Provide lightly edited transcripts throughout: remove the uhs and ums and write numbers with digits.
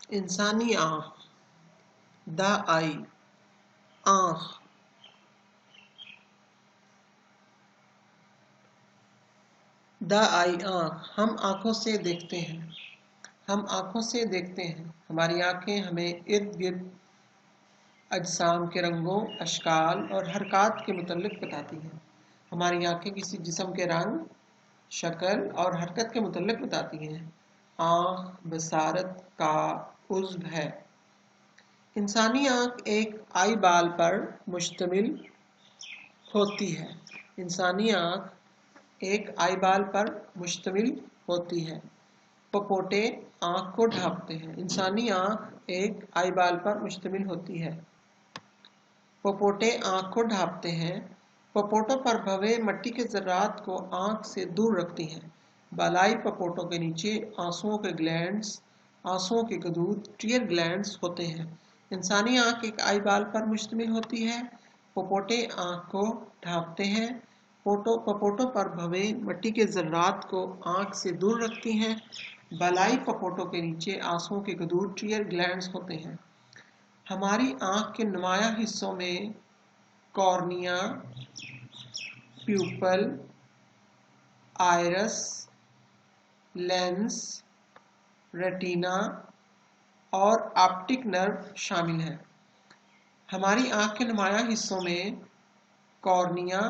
इंसानी आँख, द आई, आँख। द आई, आँख। हम आँखों से देखते हैं। हम आँखों से देखते हैं। हमारी आँखें हमें इर्द गिर्द अजसाम के रंगों, अशकाल और हरकत के मुतल्लिक बताती हैं। हमारी आँखें किसी जिस्म के रंग, शक्ल और हरकत के मुतल्लिक बताती हैं। आँख बसारत का उज़्व है। इंसानी आँख एक आई बाल पर मुश्तमिल होती है। इंसानी आँख एक आई बाल पर मुश्तमिल होती है। पपोटे आँख को ढांपते हैं। इंसानी आँख एक आई बाल पर मुश्तमिल होती है। पपोटे आँख को ढांपते हैं। पपोटों पर भवे मट्टी के ज़र्रात को आँख से दूर रखती हैं। बालाई पपोटों के नीचे आंसुओं के ग्लैंड्स, आंसुओं के गदूद, टीयर ग्लैंड्स होते हैं। इंसानी आँख एक आई बाल पर मुश्तमिल होती है। पपोटे आँख को ढांपते हैं। पपोटों पर भवे मट्टी के ज़र्रात को आँख से दूर रखती हैं। बालाई पपोटों के नीचे आंसुओं के गदूद, टीयर ग्लैंड्स होते हैं। हमारी आँख के नुमायाँ हिस्सों में cornea, pupil, iris, lens, retina और ऑप्टिक नर्व शामिल हैं। हमारी आँख के नुमायाँ हिस्सों में cornea,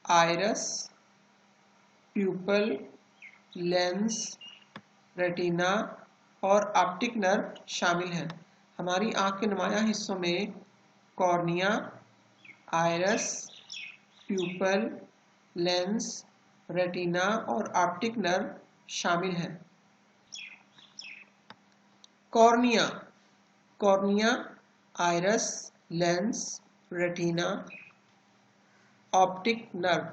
iris, pupil, lens, retina और ऑप्टिक नर्व शामिल हैं। हमारी आँख के नुमायाँ हिस्सों में cornea, iris, pupil, lens, retina और ऑप्टिक नर्व शामिल हैं। Cornea, cornea, iris, lens, retina, optic nerve.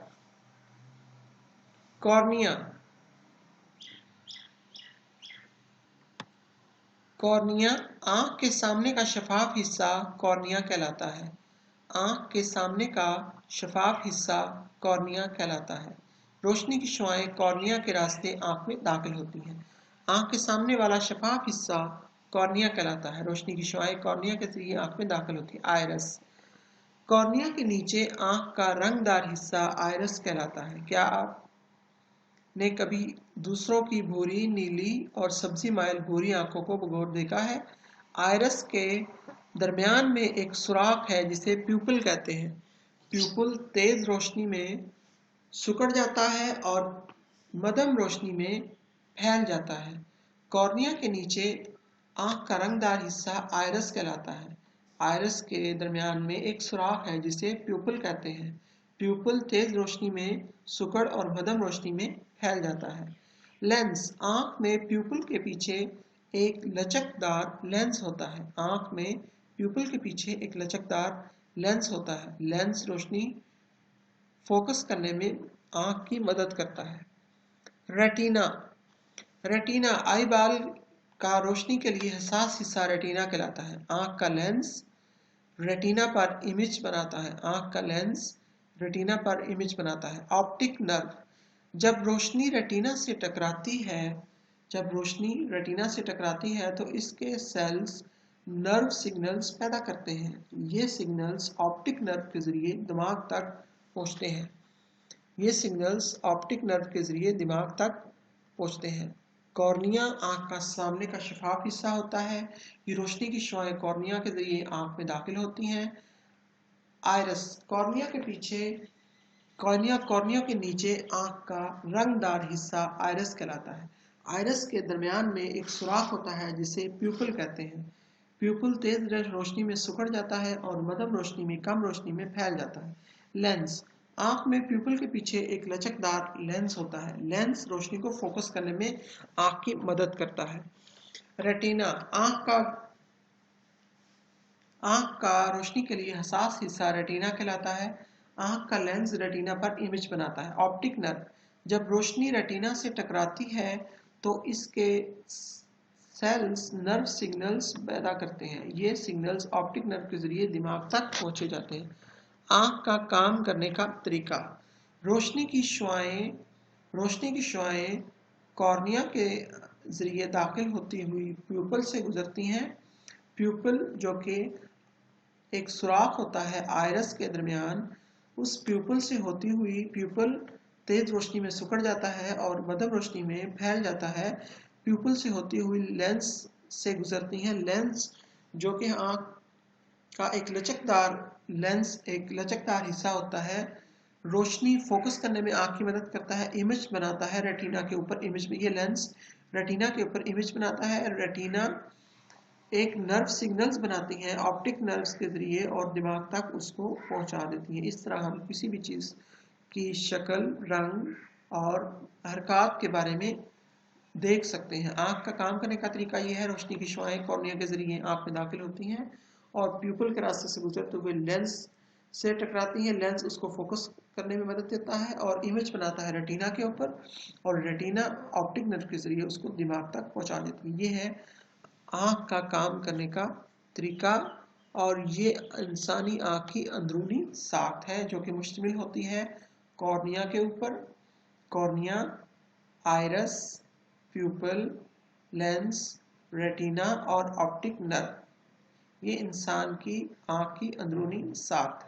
Cornea, cornea आँख के सामने का शफाफ हिस्सा कॉर्निया कहलाता है। आँख के सामने का शफाफ हिस्सा कॉर्निया कहलाता है। रोशनी की शुआएं कॉर्निया के रास्ते आँख में दाखिल होती हैं। आँख के सामने वाला शफाफ हिस्सा कॉर्निया कहलाता है। रोशनी की शुआएं कॉर्निया के जरिए आँख में दाखिल होती है। आइरस, कॉर्निया के नीचे आँख का रंगदार हिस्सा आइरस कहलाता है। क्या आपने कभी दूसरों की भूरी, नीली और सब्जी माइल भूरी आँखों को बगौर देखा है? आइरस के दरमियान में एक सुराख है जिसे प्यूपल कहते हैं। प्यूपल तेज रोशनी में सिकुड़ जाता है और मध्यम रोशनी में फैल जाता है। कॉर्निया के नीचे आँख का रंगदार हिस्सा आइरस कहलाता है। आइरस के दरमियान में एक सुराख है जिसे प्यूपल कहते हैं। प्यूपल तेज रोशनी में सिकुड़ और मध्यम रोशनी में फैल जाता है। लेंस, आँख में प्यूपल के पीछे एक लचकदार लेंस होता है। आँख में प्यूपल के पीछे एक लचकदार लेंस होता है। लेंस रोशनी फोकस करने में आँख की मदद करता है। रेटिना, रेटिना आई बाल का रोशनी के लिए हसास हिस्सा रेटिना कहलाता है। आँख का लेंस रेटिना पर इमेज बनाता है। आँख का लेंस रेटिना पर इमेज बनाता है। ऑप्टिक नर्व, जब रोशनी रेटिना से टकराती है तो इसके सेल्स नर्व सिग्नल्स पैदा करते हैं। ये सिग्नल्स ऑप्टिक नर्व के जरिए दिमाग तक पहुंचते हैं। कॉर्निया आँख का सामने का शफाफ हिस्सा होता है। ये रोशनी की शुआएं कॉर्निया के जरिए आँख में दाखिल होती हैं। आइरस, कॉर्निया के नीचे आँख का रंगदार हिस्सा आइरस कहलाता है। आइरस के दरमियान में एक सुराख होता है जिसे प्यूपल कहते हैं। प्यूपल तेज रोशनी में सिकुड़ जाता है और मध्यम रोशनी में कम रोशनी में फैल जाता है। लेंस, आँख में प्यूपल के पीछे एक लचकदार लेंस होता है। लेंस रोशनी को फोकस करने में आँख की मदद करता है। रेटिना, आँख का रोशनी के लिए हसास हिस्सा रेटिना कहलाता है। आँख का लेंस रेटिना पर इमेज बनाता है। ऑप्टिक नर्व, जब रोशनी रेटिना से टकराती है तो इसके सेल्स नर्व सिग्नल्स पैदा करते हैं। ये सिग्नल्स ऑप्टिक नर्व के जरिए दिमाग तक पहुंचे जाते हैं। आँख का काम करने का तरीका, रोशनी की शुआएं कॉर्निया के ज़रिए दाखिल होती हुई प्यूपल से गुजरती हैं। प्यूपल जो कि एक सुराख होता है आयरस के दरमियान, उस प्यूपल से होती हुई प्यूपल तेज रोशनी में सिकुड़ जाता है और मध्यम रोशनी में फैल जाता है। प्यूपल से होती हुई लेंस से गुजरती हैं। लेंस जो कि आँख का एक लचकदार हिस्सा होता है, रोशनी फोकस करने में आँख की मदद करता है, इमेज बनाता है रेटिना के ऊपर। इमेज में ये लेंस रेटिना के ऊपर इमेज बनाता है। रेटिना एक नर्व सिग्नल्स बनाती हैं ऑप्टिक नर्व्स के जरिए और दिमाग तक उसको पहुंचा देती हैं। इस तरह हम किसी भी चीज़ की शक्ल, रंग और हरकत के बारे में देख सकते हैं। आँख का काम करने का तरीका यह है, रोशनी की शुआएं कॉर्निया के जरिए आँख में दाखिल होती हैं और प्यूपल के रास्ते से गुजरते हुए लेंस से टकराती हैं। लेंस उसको फोकस करने में मदद देता है और इमेज बनाता है रेटिना के ऊपर, और रेटिना ऑप्टिक नर्व के जरिए उसको दिमाग तक पहुंचा देती है। ये है आँख का काम करने का तरीका, और ये इंसानी आँख की अंदरूनी साख्त है जो कि मुश्तमिल होती है कॉर्निया के ऊपर। Cornea, iris, pupil, lens, retina और ऑप्टिक नर्व, ये इंसान की आँख की अंदरूनी साख्त है।